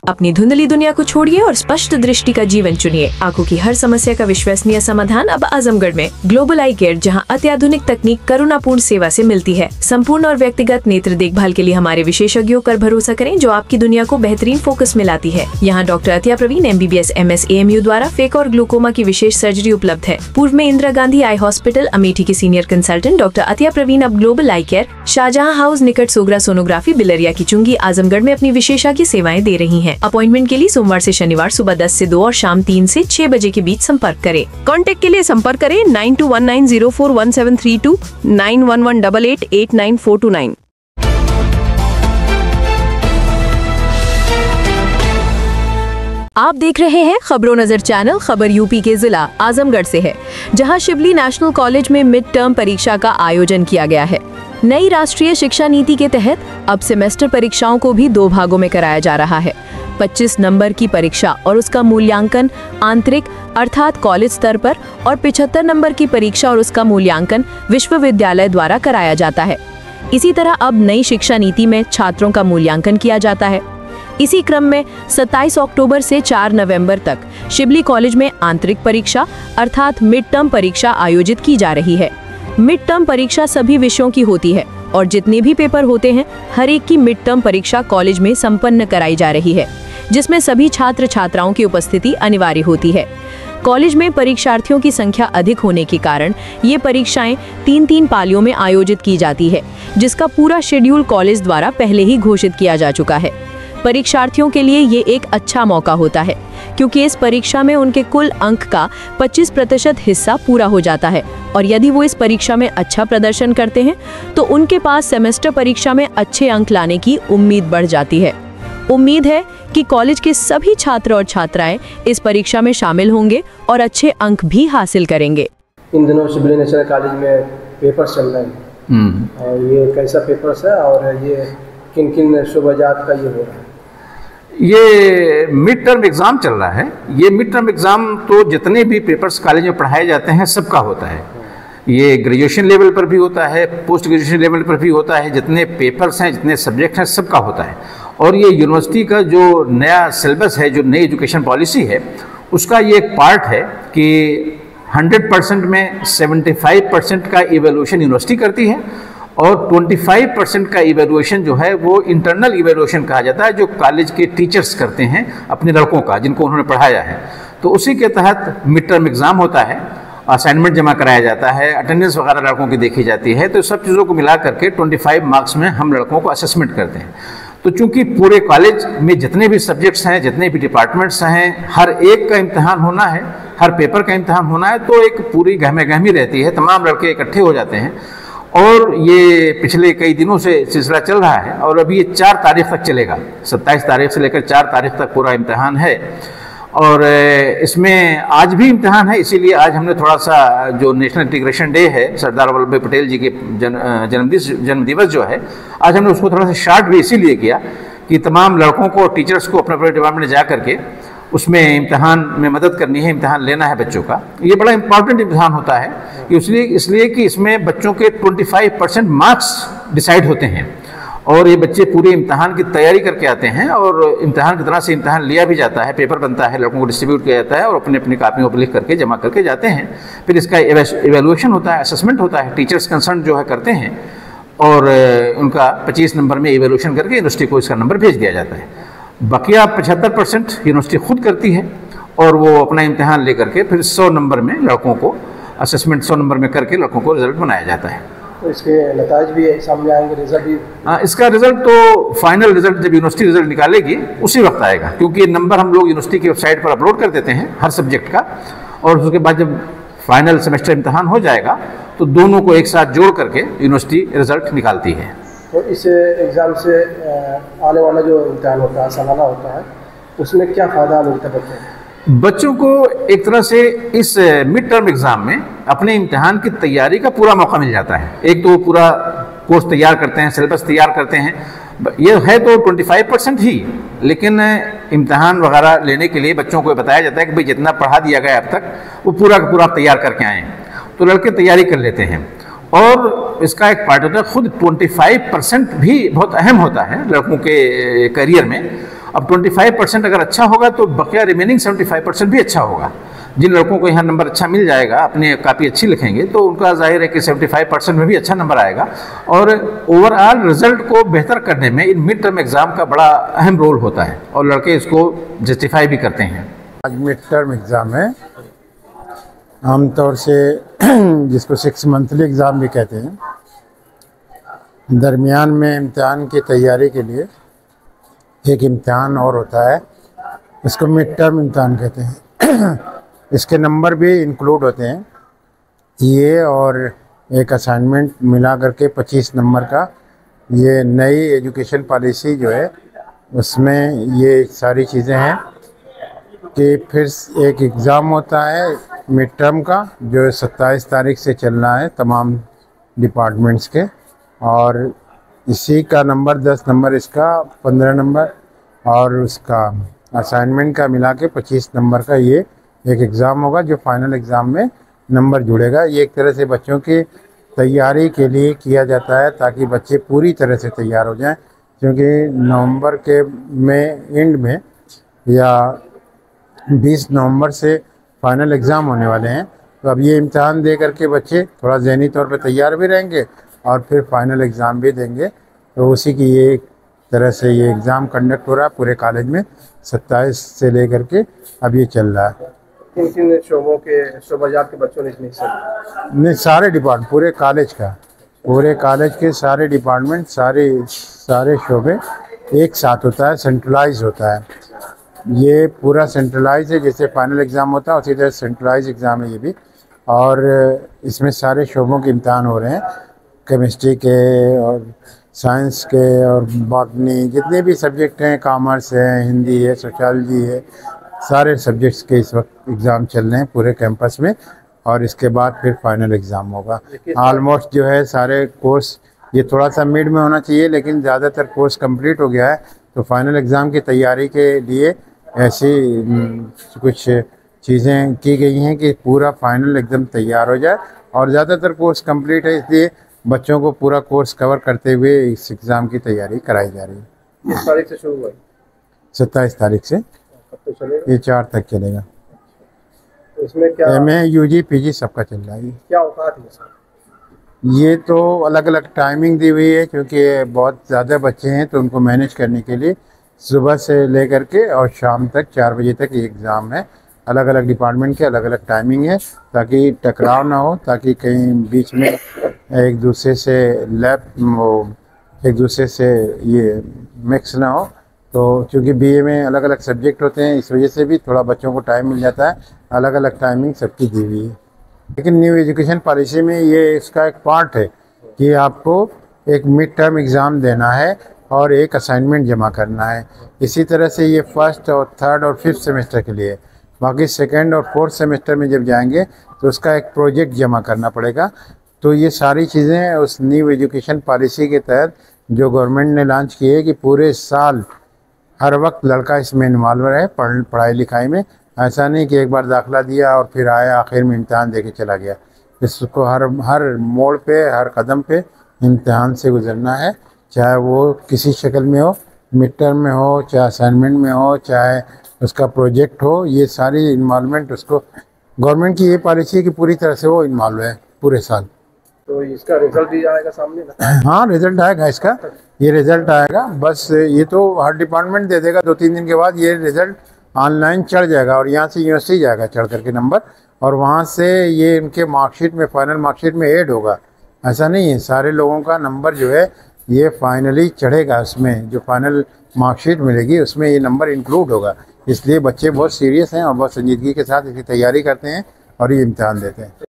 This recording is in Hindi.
अपनी धुंधली दुनिया को छोड़िए और स्पष्ट दृष्टि का जीवन चुनिए। आंखों की हर समस्या का विश्वसनीय समाधान अब आजमगढ़ में। ग्लोबल आई केयर, जहां अत्याधुनिक तकनीक करुणापूर्ण सेवा से मिलती है। संपूर्ण और व्यक्तिगत नेत्र देखभाल के लिए हमारे विशेषज्ञों पर भरोसा करें, जो आपकी दुनिया को बेहतरीन फोकस में लाती है। यहाँ doctor Atiya Praveen MBBS MS AMU द्वारा फेक और ग्लूकोमा की विशेष सर्जरी उपलब्ध है। पूर्व में इंदिरा गांधी आई हॉस्पिटल अमेठी के senior consultant doctor Atiya Praveen अब global eye care, Shahjahan house निकट सोगरा सोनोग्राफी, बिलरिया की चुंगी, आजमगढ़ में अपनी विशेषज्ञ सेवाएं दे रही हैं। अपॉइंटमेंट के लिए सोमवार से शनिवार सुबह 10 से 2 और शाम 3 से 6 बजे के बीच संपर्क करें। कॉन्टैक्ट के लिए संपर्क करें 9219041732, 9118889429। आप देख रहे हैं खबरों नजर चैनल। खबर यूपी के जिला आजमगढ़ से है, जहां शिबली नेशनल कॉलेज में मिड टर्म परीक्षा का आयोजन किया गया है। नई राष्ट्रीय शिक्षा नीति के तहत अब सेमेस्टर परीक्षाओं को भी 2 भागों में कराया जा रहा है। 25 नंबर की परीक्षा और उसका मूल्यांकन आंतरिक अर्थात कॉलेज स्तर पर, और 75 नंबर की परीक्षा और उसका मूल्यांकन विश्वविद्यालय द्वारा कराया जाता है। इसी तरह अब नई शिक्षा नीति में छात्रों का मूल्यांकन किया जाता है। इसी क्रम में 27 अक्टूबर से 4 नवंबर तक शिबली कॉलेज में आंतरिक परीक्षा अर्थात मिड टर्म परीक्षा आयोजित की जा रही है। मिड टर्म परीक्षा सभी विषयों की होती है और जितने भी पेपर होते हैं, हर एक की मिड टर्म परीक्षा कॉलेज में संपन्न कराई जा रही है, जिसमें सभी छात्र छात्राओं की उपस्थिति अनिवार्य होती है। कॉलेज में परीक्षार्थियों की संख्या अधिक होने के कारण ये परीक्षाएं 3-3 पालियों में आयोजित की जाती है, जिसका पूरा शेड्यूल कॉलेज द्वारा पहले ही घोषित किया जा चुका है। परीक्षार्थियों के लिए ये एक अच्छा मौका होता है, क्योंकि इस परीक्षा में उनके कुल अंक का 25% हिस्सा पूरा हो जाता है, और यदि वो इस परीक्षा में अच्छा प्रदर्शन करते हैं तो उनके पास सेमेस्टर परीक्षा में अच्छे अंक लाने की उम्मीद बढ़ जाती है। उम्मीद है कि कॉलेज के सभी छात्र और छात्राएं इस परीक्षा में शामिल होंगे और अच्छे अंक भी हासिल करेंगे। इन दिनों शिबली नेशनल कॉलेज में पेपर चल रहे हैं, और ये कैसा पेपर्स है और ये किन किन शुभजात का ये हो रहा है? ये मिड टर्म एग्ज़ाम चल रहा है। ये मिड टर्म एग्ज़ाम तो जितने भी पेपर्स कॉलेज में पढ़ाए जाते हैं सबका होता है। ये ग्रेजुएशन लेवल पर भी होता है, पोस्ट ग्रेजुएशन लेवल पर भी होता है। जितने पेपर्स हैं, जितने सब्जेक्ट हैं, सबका होता है। और ये यूनिवर्सिटी का जो नया सिलेबस है, जो नई एजुकेशन पॉलिसी है, उसका ये एक पार्ट है कि 100% में 75% का इवैल्यूएशन यूनिवर्सिटी करती है, और 25% का इवैल्यूएशन जो है वो इंटरनल इवैल्यूएशन कहा जाता है, जो कॉलेज के टीचर्स करते हैं अपने लड़कों का, जिनको उन्होंने पढ़ाया है। तो उसी के तहत मिड टर्म एग्ज़ाम होता है, असाइनमेंट जमा कराया जाता है, अटेंडेंस वगैरह लड़कों की देखी जाती है। तो सब चीज़ों को मिला करके 25 मार्क्स में हम लड़कों को असेसमेंट करते हैं। तो चूंकि पूरे कॉलेज में जितने भी सब्जेक्ट्स हैं, जितने भी डिपार्टमेंट्स हैं, हर एक का इम्तहान होना है, हर पेपर का इम्तहान होना है, तो एक पूरी गहमी रहती है। तमाम लड़के इकट्ठे हो जाते हैं, और ये पिछले कई दिनों से सिलसिला चल रहा है, और अभी ये 4 तारीख तक चलेगा। 27 तारीख से लेकर 4 तारीख तक पूरा इम्तहान है। और इसमें आज भी इम्तहान है, इसीलिए आज हमने थोड़ा सा, जो नेशनल इंटीग्रेशन डे है, सरदार वल्लभ भाई पटेल जी के जन्मदिवस जो है, आज हमने उसको थोड़ा सा शार्ट भी इसीलिए किया कि तमाम लड़कों को, टीचर्स को अपने अपने डिपार्टमेंट में जा करके उसमें इम्तहान में मदद करनी है, इम्तहान लेना है बच्चों का। ये बड़ा इंपॉर्टेंट इम्तहान होता है, इसलिए कि इसमें बच्चों के 25% मार्क्स डिसाइड होते हैं, और ये बच्चे पूरे इम्तहान की तैयारी करके आते हैं, और इम्तहान की तरह से इम्तहान लिया भी जाता है, पेपर बनता है, लड़कों को डिस्ट्रीब्यूट किया जाता है, और अपनी अपनी कापियों पर लिख करके जमा करके जाते हैं। फिर इसका इवैल्यूएशन होता है, असेसमेंट होता है, टीचर्स कंसर्न जो है करते हैं, और उनका 25 नंबर में इवैल्यूएशन करके यूनिवर्सिटी को इसका नंबर भेज दिया जाता है। बकिया 75% यूनिवर्सिटी खुद करती है, और वो अपना इम्तहान ले करके फिर 100 नंबर में लड़कों को असेसमेंट 100 नंबर में करके लड़कों को रिजल्ट बनाया जाता है। तो इसके नताज भी सामने आएंगे, रिजल्ट भी? हाँ, इसका रिजल्ट तो फाइनल रिजल्ट जब यूनिवर्सिटी रिजल्ट निकालेगी उसी वक्त आएगा, क्योंकि नंबर हम लोग यूनिवर्सिटी की वेबसाइट पर अपलोड कर देते हैं हर सब्जेक्ट का, और उसके बाद जब फाइनल सेमेस्टर इम्तहान हो जाएगा तो दोनों को एक साथ जोड़ करके यूनिवर्सिटी रिजल्ट निकालती है। तो इस एग्ज़ाम से आने वाला जो इम्तहान होता है, सालाना होता है, उसमें क्या फ़ायदा मिलता है बच्चों को? एक तरह से इस मिड टर्म एग्ज़ाम में अपने इम्तहान की तैयारी का पूरा मौका मिल जाता है। एक तो वो पूरा कोर्स तैयार करते हैं, सिलेबस तैयार करते हैं, ये है तो 25% ही, लेकिन इम्तहान वगैरह लेने के लिए बच्चों को बताया जाता है कि भाई जितना पढ़ा दिया गया अब तक वो पूरा का पूरा तैयार करके आएँ। तो लड़के तैयारी कर लेते हैं, और इसका एक पार्ट होता है खुद 25% भी बहुत अहम होता है लड़कों के करियर में। अब 25% अगर अच्छा होगा तो बकिया रिमेनिंग 75% भी अच्छा होगा। जिन लड़कों को यहाँ नंबर अच्छा मिल जाएगा, अपनी काफ़ी अच्छी लिखेंगे, तो उनका जाहिर है कि 75% में भी अच्छा नंबर आएगा। और ओवरऑल रिजल्ट को बेहतर करने में इन मिड टर्म एग्ज़ाम का बड़ा अहम रोल होता है और लड़के इसको जस्टिफाई भी करते हैं। आज मिड टर्म एग्ज़ाम है, आमतौर से जिसको 6 मंथली एग्ज़ाम भी कहते हैं। दरमियान में इम्तिहान की तैयारी के लिए एक इम्तिहान और होता है, इसको मिड टर्म इम्तिहान कहते हैं। इसके नंबर भी इंक्लूड होते हैं, ये और एक असाइनमेंट मिला करके 25 नंबर का। ये नई एजुकेशन पॉलिसी जो है उसमें ये सारी चीज़ें हैं कि फिर एक एग्ज़ाम होता है मिड टर्म का, जो 27 तारीख से चलना है तमाम डिपार्टमेंट्स के, और इसी का नंबर 10 नंबर, इसका 15 नंबर, और उसका असाइनमेंट का मिला के 25 नंबर का ये एक एग्ज़ाम होगा जो फाइनल एग्ज़ाम में नंबर जुड़ेगा। ये एक तरह से बच्चों की तैयारी के लिए किया जाता है ताकि बच्चे पूरी तरह से तैयार हो जाएं, क्योंकि नवंबर के एंड में या 20 नवंबर से फाइनल एग्ज़ाम होने वाले हैं। तो अब ये इम्तिहान दे करके बच्चे थोड़ा ज़हनी तौर पे तैयार भी रहेंगे और फिर फाइनल एग्ज़ाम भी देंगे। तो उसी की ये एक तरह से ये एग्ज़ाम कंडक्ट हो रहा है पूरे कॉलेज में, 27 से लेकर के अब ये चल रहा है। किन शोबों के शोबाजात के बच्चों ने इसमें हिस्सा लिया? नहीं, सारे डिपार्टमेंट, पूरे कॉलेज का, पूरे कॉलेज के सारे डिपार्टमेंट, सारे शोबे एक साथ होता है, सेंट्रलाइज होता है। ये पूरा सेंट्रलाइज है, जैसे फाइनल एग्ज़ाम होता है उसी तरह सेंट्रलाइज एग्ज़ाम है ये भी। और इसमें सारे शोबों के इम्तहान हो रहे हैं, केमिस्ट्री के और साइंस के और बॉटनी, जितने भी सब्जेक्ट हैं, कॉमर्स है, हिंदी है, सोशलॉजी है, सारे सब्जेक्ट्स के इस वक्त एग्ज़ाम चल रहे हैं पूरे कैंपस में। और इसके बाद फिर फाइनल एग्ज़ाम होगा। ऑलमोस्ट जो है सारे कोर्स, ये थोड़ा सा मिड में होना चाहिए लेकिन ज़्यादातर कोर्स कंप्लीट हो गया है। तो फाइनल एग्ज़ाम की तैयारी के लिए ऐसी कुछ चीज़ें की गई हैं कि पूरा फाइनल एकदम तैयार हो जाए। और ज़्यादातर कोर्स कंप्लीट है, इसलिए बच्चों को पूरा कोर्स कवर करते हुए इस एग्ज़ाम की तैयारी कराई जा रही है। किस तारीख से शुरू हुआ? 27 तारीख से तो चलेगा? ये 4 तक चलेगा। तो इसमें क्या MA UG PG सबका चल रहा है। क्या औकात है सर? ये तो अलग अलग टाइमिंग दी हुई है, क्योंकि बहुत ज़्यादा बच्चे हैं तो उनको मैनेज करने के लिए सुबह से लेकर के और शाम तक 4 बजे तक ये एग्ज़ाम है। अलग अलग डिपार्टमेंट के अलग अलग टाइमिंग है ताकि टकराव ना हो, ताकि कहीं बीच में एक दूसरे से एक दूसरे से ये मिक्स ना हो। तो चूँकि BA में अलग अलग सब्जेक्ट होते हैं, इस वजह से भी थोड़ा बच्चों को टाइम मिल जाता है। अलग अलग टाइमिंग सबकी दी हुई है, लेकिन न्यू एजुकेशन पॉलिसी में ये इसका एक पार्ट है कि आपको एक मिड टर्म एग्ज़ाम देना है और एक असाइनमेंट जमा करना है। इसी तरह से ये फर्स्ट और थर्ड और फिफ्थ सेमेस्टर के लिए। बाकी सेकेंड और फोर्थ सेमेस्टर में जब जाएंगे तो उसका एक प्रोजेक्ट जमा करना पड़ेगा। तो ये सारी चीज़ें उस न्यू एजुकेशन पॉलिसी के तहत जो गवर्नमेंट ने लॉन्च की है कि पूरे साल हर वक्त लड़का इसमें इन्वॉल्व है पढ़ाई लिखाई में। ऐसा नहीं कि एक बार दाखिला दिया और फिर आया आखिर में इम्तहान दे के चला गया। इसको हर मोड़ पे, हर कदम पे इम्तहान से गुजरना है, चाहे वो किसी शक्ल में हो, मिड टर्म में हो, चाहे असाइनमेंट में हो, चाहे उसका प्रोजेक्ट हो। ये सारी इन्वॉल्वमेंट उसको, गवर्नमेंट की ये पॉलिसी है कि पूरी तरह से वो इन्वॉल्व है पूरे साल। तो इसका रिजल्ट भी आएगा सामने ना? हाँ, रिजल्ट आएगा इसका, ये रिज़ल्ट आएगा। बस ये तो हर डिपार्टमेंट दे देगा, 2-3 दिन के बाद ये रिज़ल्ट ऑनलाइन चढ़ जाएगा और यहाँ से यूनिवर्सिटी जाएगा चढ़ करके नंबर, और वहाँ से ये इनके मार्कशीट में, फाइनल मार्कशीट में ऐड होगा। ऐसा नहीं है, सारे लोगों का नंबर जो है ये फाइनली चढ़ेगा, उसमें जो फाइनल मार्कशीट मिलेगी उसमें ये नंबर इंक्लूड होगा। इसलिए बच्चे बहुत सीरियस हैं और बहुत संजीदगी के साथ इसकी तैयारी करते हैं और ये इम्तिहान देते हैं।